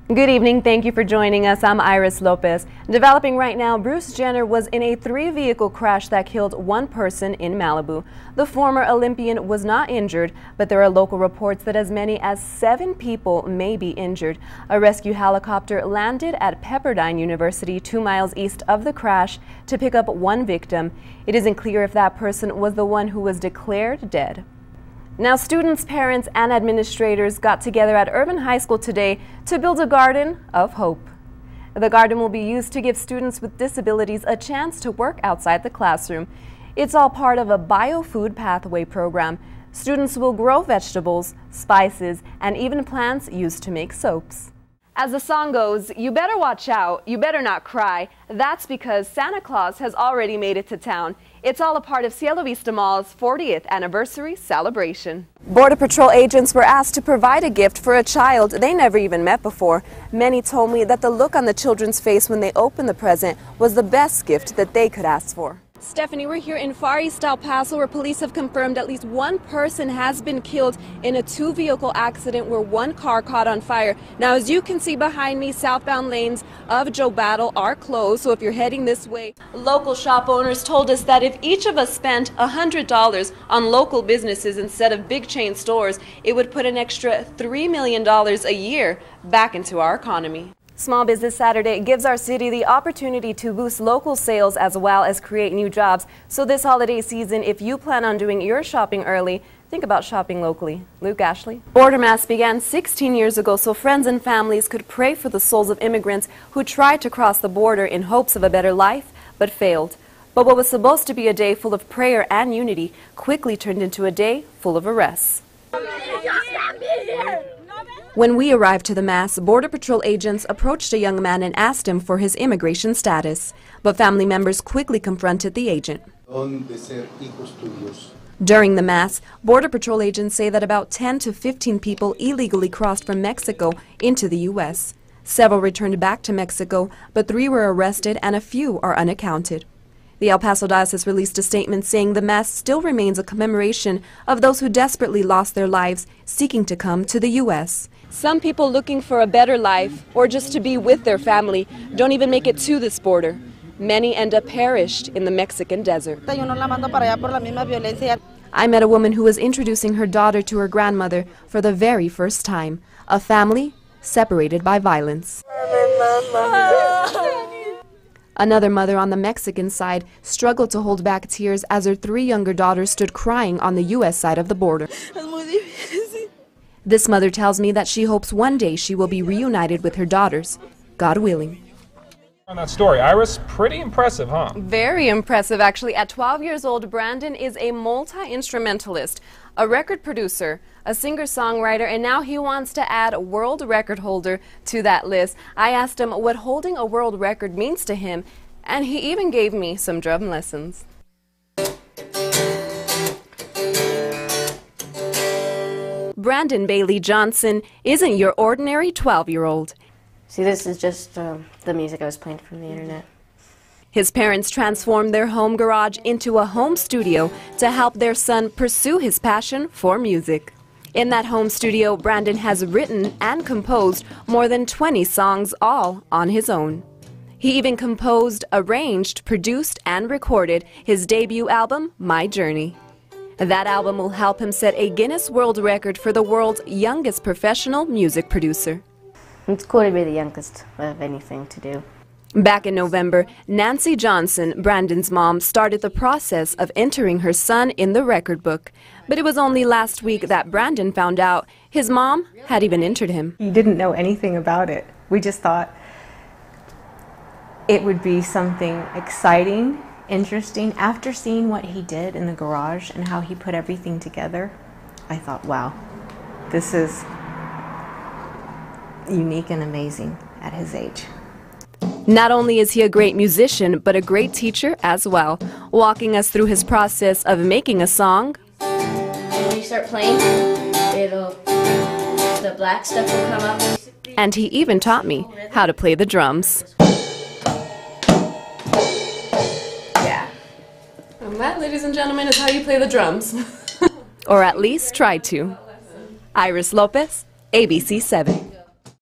Good evening. Thank you for joining us. I'm Iris Lopez. Developing right now, Bruce Jenner was in a 3-vehicle crash that killed one person in Malibu. The former Olympian was not injured, but there are local reports that as many as 7 people may be injured. A rescue helicopter landed at Pepperdine University 2 miles east of the crash to pick up one victim. It isn't clear if that person was the one who was declared dead. Now, students, parents, and administrators got together at Irvin High School today to build a garden of hope. The garden will be used to give students with disabilities a chance to work outside the classroom. It's all part of a biofood pathway program. Students will grow vegetables, spices, and even plants used to make soaps. As the song goes, you better watch out, you better not cry. That's because Santa Claus has already made it to town. It's all a part of Cielo Vista Mall's 40th anniversary celebration. Border Patrol agents were asked to provide a gift for a child they never even met before. Many told me that the look on the children's face when they opened the present was the best gift that they could ask for. Stephanie, we're here in Far East El Paso where police have confirmed at least one person has been killed in a 2-vehicle accident where one car caught on fire. Now, as you can see behind me, southbound lanes of Joe Battle are closed, so if you're heading this way. Local shop owners told us that if each of us spent $100 on local businesses instead of big chain stores, it would put an extra $3 million a year back into our economy. Small Business Saturday gives our city the opportunity to boost local sales as well as create new jobs. So this holiday season, if you plan on doing your shopping early, think about shopping locally. Luke, Ashley. Border Mass began 16 years ago so friends and families could pray for the souls of immigrants who tried to cross the border in hopes of a better life, but failed. But what was supposed to be a day full of prayer and unity quickly turned into a day full of arrests. When we arrived to the Mass, Border Patrol agents approached a young man and asked him for his immigration status. But family members quickly confronted the agent. During the Mass, Border Patrol agents say that about 10 to 15 people illegally crossed from Mexico into the U.S. Several returned back to Mexico, but 3 were arrested and a few are unaccounted. The El Paso Diocese released a statement saying the Mass still remains a commemoration of those who desperately lost their lives seeking to come to the U.S. Some people looking for a better life or just to be with their family don't even make it to this border. Many end up perished in the Mexican desert. I met a woman who was introducing her daughter to her grandmother for the very first time, a family separated by violence. Another mother on the Mexican side struggled to hold back tears as her 3 younger daughters stood crying on the U.S. side of the border. This mother tells me that she hopes one day she will be reunited with her daughters, God willing. On that story, Iris, pretty impressive, huh? Very impressive, actually. At 12 years old, Brandon is a multi-instrumentalist, a record producer, a singer-songwriter, and now he wants to add a world record holder to that list. I asked him what holding a world record means to him, and he even gave me some drum lessons. Brandon Bailey Johnson isn't your ordinary 12-year-old. See, this is just the music I was playing from the internet. His parents transformed their home garage into a home studio to help their son pursue his passion for music. In that home studio, Brandon has written and composed more than 20 songs, all on his own. He even composed, arranged, produced, and recorded his debut album, My Journey. That album will help him set a Guinness World Record for the world's youngest professional music producer. It's cool to be the youngest of anything to do. Back in November, Nancy Johnson, Brandon's mom, started the process of entering her son in the record book. But it was only last week that Brandon found out his mom had even entered him. He didn't know anything about it. We just thought it would be something exciting, interesting. After seeing what he did in the garage and how he put everything together, I thought, wow, this is unique and amazing at his age. Not only is he a great musician, but a great teacher as well, walking us through his process of making a song. When you start playing, the black stuff will come up. And he even taught me how to play the drums. Yeah. And that, ladies and gentlemen, is how you play the drums. Or at least try to. Iris Lopez, ABC 7.